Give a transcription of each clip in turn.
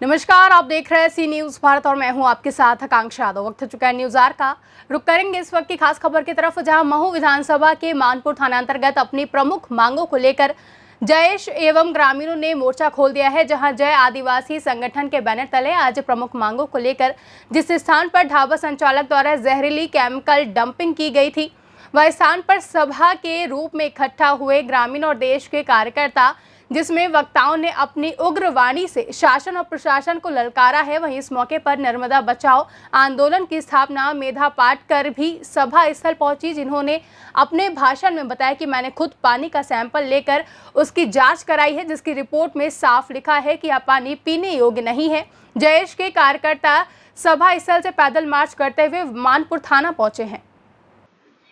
नमस्कार, आप देख रहे हैं सी न्यूज भारत और मैं हूं आपके साथ आकांक्षा यादव। वक्त हो चुका है न्यूज आर का। रुक करेंगे इस वक्त की खास खबर की तरफ, जहां महू विधानसभा के मानपुर थाना अंतर्गत अपनी प्रमुख मांगों को लेकर जयेश एवं ग्रामीणों ने मोर्चा खोल दिया है। जहां जय आदिवासी संगठन के बैनर तले आज प्रमुख मांगों को लेकर जिस स्थान पर ढाबा संचालक द्वारा जहरीली केमिकल डंपिंग की गई थी, वह स्थान पर सभा के रूप में इकट्ठा हुए ग्रामीण और देश के कार्यकर्ता, जिसमें वक्ताओं ने अपनी उग्र वाणी से शासन और प्रशासन को ललकारा है। वहीं इस मौके पर नर्मदा बचाओ आंदोलन की स्थापना मेधा पाटकर भी सभा स्थल पहुंची, जिन्होंने अपने भाषण में बताया कि मैंने खुद पानी का सैंपल लेकर उसकी जांच कराई है, जिसकी रिपोर्ट में साफ लिखा है कि यह पानी पीने योग्य नहीं है। जयेश के कार्यकर्ता सभा स्थल से पैदल मार्च करते हुए मानपुर थाना पहुंचे हैं।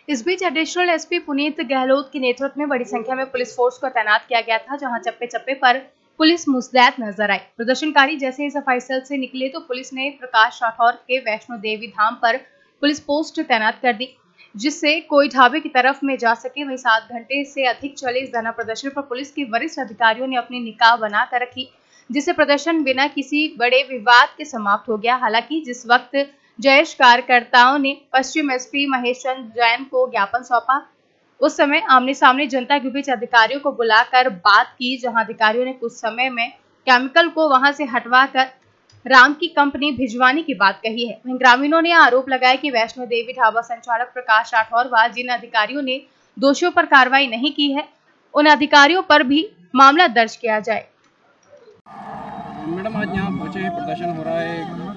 इस बीच एडिशनल एसपी पुनीत गहलोत के नेतृत्व में बड़ी संख्या में पुलिस फोर्स को तैनात किया गया था, जहां चप्पे चप्पे पर पुलिस मुस्तैद नजर आई। प्रदर्शनकारी जैसे ही सफाई स्थल से निकले तो पुलिस ने प्रकाश राठौर के वैष्णो देवी धाम पर पुलिस पोस्ट तैनात कर दी, जिससे कोई ढाबे की तरफ में जा सके। वहीं 7 घंटे से अधिक चले इस धरना प्रदर्शन पर पुलिस के वरिष्ठ अधिकारियों ने अपनी निगाह बनाकर रखी, जिससे प्रदर्शन बिना किसी बड़े विवाद के समाप्त हो गया। हालांकि जिस वक्त जयेश कार्यकर्ताओं ने पश्चिम एसपी महेश चंद्र जैन को ज्ञापन सौंपा, उस समय आमने सामने जनता के बीच अधिकारियों को बुलाकर बात की, जहां अधिकारियों ने कुछ समय में केमिकल को वहां से हटवाकर राम की कंपनी भिजवाने की बात कही है। वहीं ग्रामीणों ने आरोप लगाया कि वैष्णो देवी ढाबा संचालक प्रकाश राठौर व जिन अधिकारियों ने दोषियों पर कार्रवाई नहीं की है, उन अधिकारियों पर भी मामला दर्ज किया जाए। मैडम, आज यहाँ पहुंचे हैं, प्रदर्शन हो रहा है।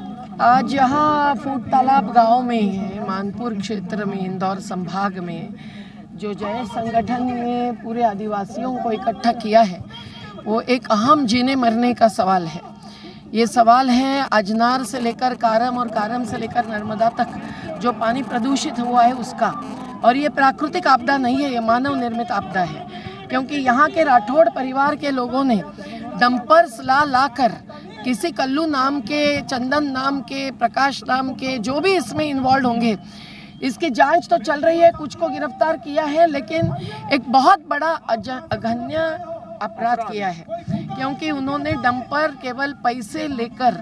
आज यहाँ फूट तालाब गांव में है, मानपुर क्षेत्र में, इंदौर संभाग में जो जयेश संगठन ने पूरे आदिवासियों को इकट्ठा किया है, वो एक अहम जीने मरने का सवाल है। ये सवाल है अजनार से लेकर कारम और कारम से लेकर नर्मदा तक जो पानी प्रदूषित हुआ है उसका। और ये प्राकृतिक आपदा नहीं है, ये मानव निर्मित आपदा है, क्योंकि यहाँ के राठौड़ परिवार के लोगों ने डंपर्स लाकर किसी कल्लू नाम के, चंदन नाम के, प्रकाश नाम के, जो भी इसमें इन्वॉल्व होंगे, इसकी जांच तो चल रही है। कुछ को गिरफ्तार किया है, लेकिन एक बहुत बड़ा अघन्य अपराध किया है, क्योंकि उन्होंने डंपर केवल पैसे लेकर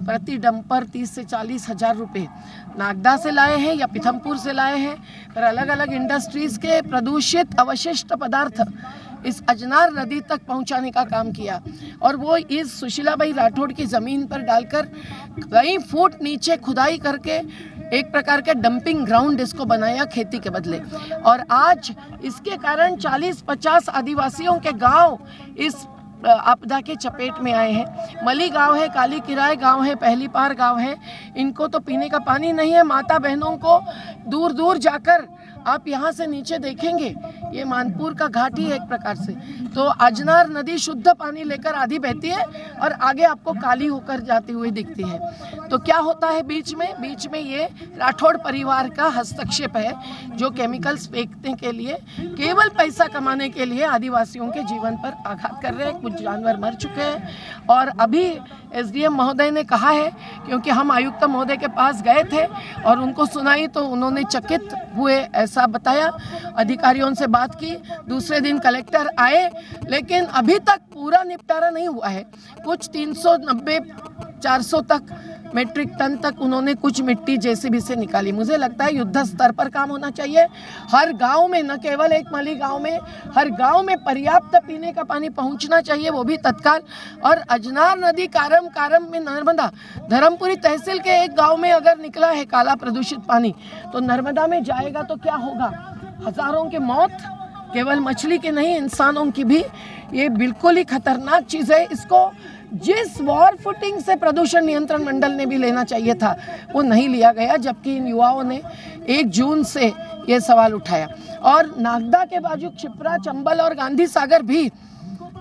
प्रति डंपर 30 से 40 हजार रुपये नागदा से लाए हैं या पीथमपुर से लाए हैं, पर अलग अलग इंडस्ट्रीज के प्रदूषित अवशिष्ट पदार्थ इस अजनार नदी तक पहुंचाने का काम किया। और वो इस सुशीलाबाई राठौड़ की ज़मीन पर डालकर कई फुट नीचे खुदाई करके एक प्रकार के डंपिंग ग्राउंड इसको बनाया खेती के बदले। और आज इसके कारण 40-50 आदिवासियों के गांव इस आपदा के चपेट में आए हैं। मली गांव है, काली किराए गांव है, पहली पार गांव है, इनको तो पीने का पानी नहीं है। माता बहनों को दूर दूर जाकर आप यहाँ से नीचे देखेंगे, ये मानपुर का घाटी है एक प्रकार से, तो अजनार नदी शुद्ध पानी लेकर आधी बहती है और आगे आपको काली होकर जाती हुई दिखती है। तो क्या होता है बीच में ये राठौड़ परिवार का हस्तक्षेप है, जो केमिकल्स फेंकने के लिए, केवल पैसा कमाने के लिए आदिवासियों के जीवन पर आघात कर रहे हैं। कुछ जानवर मर चुके हैं और अभी एसडीएम महोदय ने कहा है, क्योंकि हम आयुक्त महोदय के पास गए थे और उनको सुनाई तो उन्होंने चकित हुए, ऐसा बताया। अधिकारियों से बात की, दूसरे दिन कलेक्टर आए, लेकिन अभी तक पूरा निपटारा नहीं हुआ है। कुछ 390-400 तक मेट्रिक टन तक उन्होंने कुछ मिट्टी जेसीबी से निकाली। मुझे लगता है युद्ध स्तर पर काम होना चाहिए। हर गांव में, न केवल एक मली गांव में, हर गांव में पर्याप्त पीने का पानी पहुंचना चाहिए, वो भी तत्काल। और अजनार नदी कारम में नर्मदा, धर्मपुरी तहसील के एक गांव में अगर निकला है काला प्रदूषित पानी, तो नर्मदा में जाएगा तो क्या होगा? हजारों की मौत, केवल मछली की नहीं, इंसानों की भी। ये बिल्कुल ही खतरनाक चीज़ है। इसको जिस वॉर फुटिंग से प्रदूषण नियंत्रण मंडल ने भी लेना चाहिए था, वो नहीं लिया गया, जबकि इन युवाओं ने 1 जून से ये सवाल उठाया। और नागदा के बाजू क्षिप्रा, चंबल और गांधी सागर भी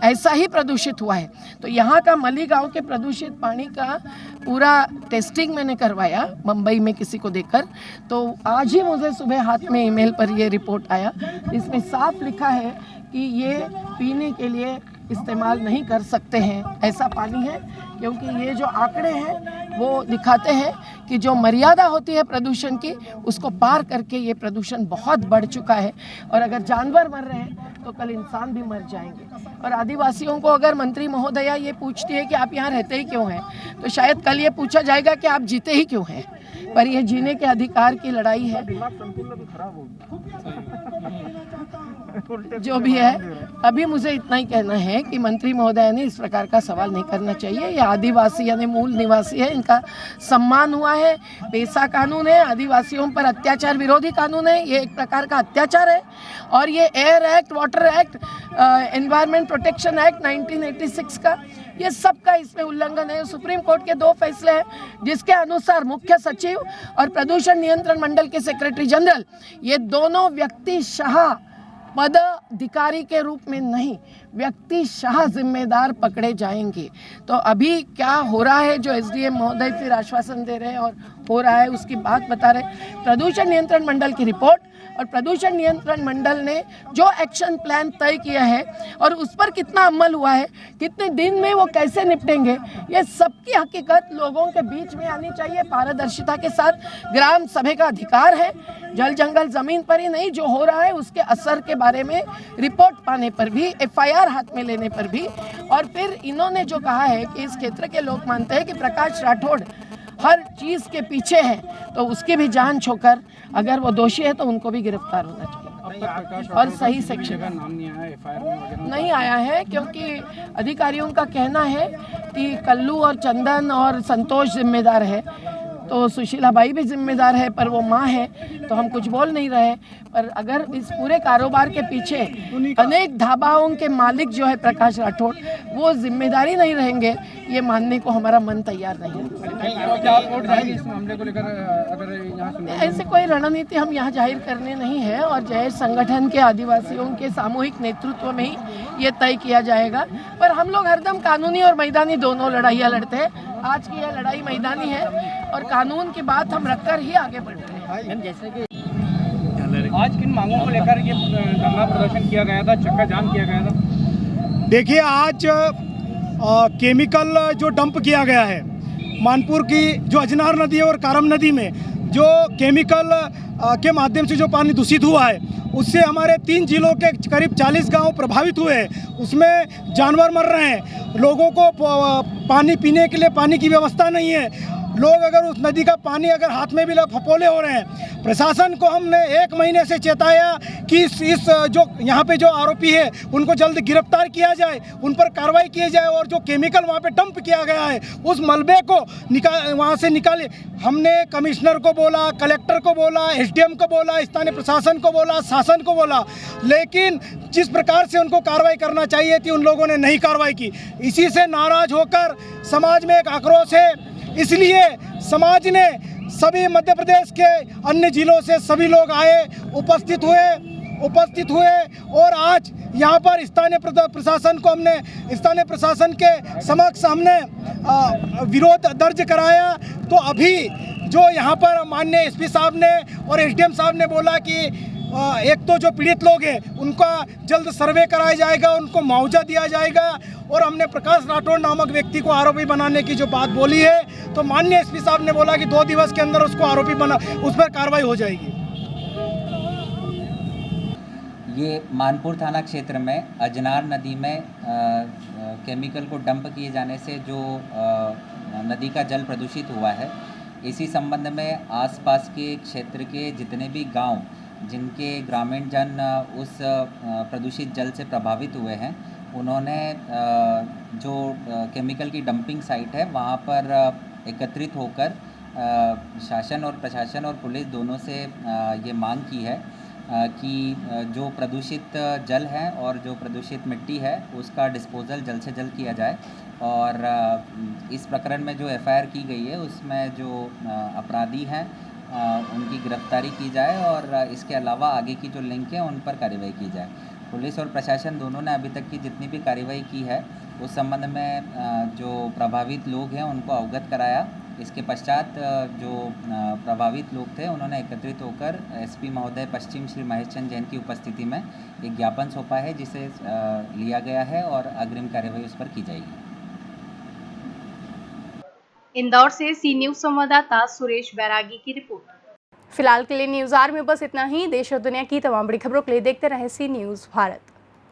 ऐसा ही प्रदूषित हुआ है। तो यहाँ का मली गांव के प्रदूषित पानी का पूरा टेस्टिंग मैंने करवाया मुंबई में किसी को देकर, तो आज ही मुझे सुबह हाथ में ईमेल पर ये रिपोर्ट आया। इसमें साफ लिखा है कि ये पीने के लिए इस्तेमाल नहीं कर सकते हैं ऐसा पानी है, क्योंकि ये जो आंकड़े हैं वो दिखाते हैं कि जो मर्यादा होती है प्रदूषण की, उसको पार करके ये प्रदूषण बहुत बढ़ चुका है। और अगर जानवर मर रहे हैं तो कल इंसान भी मर जाएंगे। और आदिवासियों को अगर मंत्री महोदया ये पूछती है कि आप यहाँ रहते ही क्यों हैं, तो शायद कल ये पूछा जाएगा कि आप जीते ही क्यों हैं। पर ये जीने के अधिकार की लड़ाई है। जो भी है, अभी मुझे इतना ही कहना है कि मंत्री महोदय ने इस प्रकार का सवाल नहीं करना चाहिए। ये आदिवासी यानी मूल निवासी है, इनका सम्मान हुआ है। पेशा कानून है, आदिवासियों पर अत्याचार विरोधी कानून है, ये एक प्रकार का अत्याचार है। और ये air act, water act, environment protection act 1986 का, ये सब का इसमें उल्लंघन है। सुप्रीम कोर्ट के 2 फैसले हैं जिसके अनुसार मुख्य सचिव और प्रदूषण नियंत्रण मंडल के सेक्रेटरी जनरल, ये दोनों व्यक्ति शाह पदाधिकारी के रूप में नहीं, व्यक्ति शाह जिम्मेदार पकड़े जाएंगे। तो अभी क्या हो रहा है, जो एसडीएम महोदय फिर आश्वासन दे रहे हैं और हो रहा है उसकी बात बता रहे। प्रदूषण नियंत्रण मंडल की रिपोर्ट और प्रदूषण नियंत्रण मंडल ने जो एक्शन प्लान तय किया है और उस पर कितना अमल हुआ है, कितने दिन में वो कैसे निपटेंगे, ये सबकी हकीकत लोगों के बीच में आनी चाहिए पारदर्शिता के साथ। ग्राम सभा का अधिकार है, जल जंगल जमीन पर ही नहीं, जो हो रहा है उसके असर के बारे में रिपोर्ट पाने पर भी, एफआईआर हाथ में लेने पर भी। और फिर इन्होंने जो कहा है कि इस क्षेत्र के लोग मानते हैं कि प्रकाश राठौड़ हर चीज़ के पीछे है, तो उसकी भी जान छोकर अगर वो दोषी है तो उनको भी गिरफ्तार होना चाहिए। और सही सेक्शन का नाम नहीं आया एफआईआर में वगैरह? नहीं आया है, क्योंकि अधिकारियों का कहना है कि कल्लू और चंदन और संतोष जिम्मेदार है, तो सुशीला बाई भी जिम्मेदार है, पर वो माँ है तो हम कुछ बोल नहीं रहे। पर अगर इस पूरे कारोबार के पीछे अनेक ढाबाओं के मालिक जो है प्रकाश राठौड़, वो जिम्मेदारी नहीं रहेंगे, ये मानने को हमारा मन तैयार नहीं है। क्या आप कोर्ट जाएंगे इस मामले को लेकर? अगर यहाँ सुनवाई ऐसे कोई रणनीति हम यहाँ जाहिर करने नहीं है, और जय संगठन के आदिवासियों के सामूहिक नेतृत्व में ही ये तय किया जाएगा। पर हम लोग हरदम कानूनी और मैदानी दोनों लड़ाइयाँ लड़ते हैं। आज की यह लड़ाई मैदानी है और कानून की बात हम रखकर ही आगे बढ़ रहे हैं। जैसे कि आज किन मांगों को लेकर ये धरना प्रदर्शन किया गया था, चक्का जाम किया गया था? देखिए, आज केमिकल जो डंप किया गया है मानपुर की जो अजनार नदी है और कारम नदी में, जो केमिकल के माध्यम से जो पानी दूषित हुआ है, उससे हमारे 3 जिलों के करीब 40 गांव प्रभावित हुए हैं। उसमें जानवर मर रहे हैं, लोगों को पानी पीने के लिए पानी की व्यवस्था नहीं है। लोग अगर उस नदी का पानी अगर हाथ में भी फपोले हो रहे हैं। प्रशासन को हमने 1 महीने से चेताया कि इस जो यहाँ पे जो आरोपी है उनको जल्द गिरफ्तार किया जाए, उन पर कार्रवाई की जाए, और जो केमिकल वहाँ पे डंप किया गया है उस मलबे को वहाँ से निकाले। हमने कमिश्नर को बोला, कलेक्टर को बोला, एसडीएम को बोला, स्थानीय प्रशासन को बोला, शासन को बोला, लेकिन जिस प्रकार से उनको कार्रवाई करना चाहिए थी उन लोगों ने नहीं कार्रवाई की। इसी से नाराज होकर समाज में एक आक्रोश है, इसलिए समाज ने सभी मध्य प्रदेश के अन्य जिलों से सभी लोग आए, उपस्थित हुए और आज यहाँ पर स्थानीय प्रशासन को हमने स्थानीय प्रशासन के समक्ष हमने विरोध दर्ज कराया। तो अभी जो यहाँ पर माननीय एसपी साहब ने और एसडीएम साहब ने बोला कि एक तो जो पीड़ित लोग हैं उनका जल्द सर्वे कराया जाएगा, उनको मुआवजा दिया जाएगा, और हमने प्रकाश राठौड़ नामक व्यक्ति को आरोपी बनाने की जो बात बोली है, तो माननीय एसपी साहब ने बोला कि 2 दिवस के अंदर उसको आरोपी उस पर कार्रवाई हो जाएगी। ये मानपुर थाना क्षेत्र में अजनार नदी में केमिकल को डंप किए जाने से जो नदी का जल प्रदूषित हुआ है, इसी संबंध में आसपास के क्षेत्र के जितने भी गांव जिनके ग्रामीण जन उस प्रदूषित जल से प्रभावित हुए हैं, उन्होंने जो केमिकल की डंपिंग साइट है वहाँ पर एकत्रित होकर शासन और प्रशासन और पुलिस दोनों से ये मांग की है कि जो प्रदूषित जल है और जो प्रदूषित मिट्टी है उसका डिस्पोजल जल्द से जल्द किया जाए, और इस प्रकरण में जो एफआईआर की गई है उसमें जो अपराधी हैं उनकी गिरफ्तारी की जाए, और इसके अलावा आगे की जो लिंक है उन पर कार्रवाई की जाए। पुलिस और प्रशासन दोनों ने अभी तक की जितनी भी कार्रवाई की है उस संबंध में जो प्रभावित लोग हैं उनको अवगत कराया। इसके पश्चात जो प्रभावित लोग थे उन्होंने एकत्रित होकर एसपी महोदय पश्चिम श्री महेश चंद्र जैन की उपस्थिति में एक ज्ञापन सौंपा है, जिसे लिया गया है और अग्रिम कार्रवाई उस पर की जाएगी। इंदौर से सी न्यूज संवाददाता सुरेश बैरागी की रिपोर्ट। फिलहाल के लिए न्यूज आर में बस इतना ही। देश और दुनिया की तमाम बड़ी खबरों के लिए देखते रहे सी न्यूज भारत।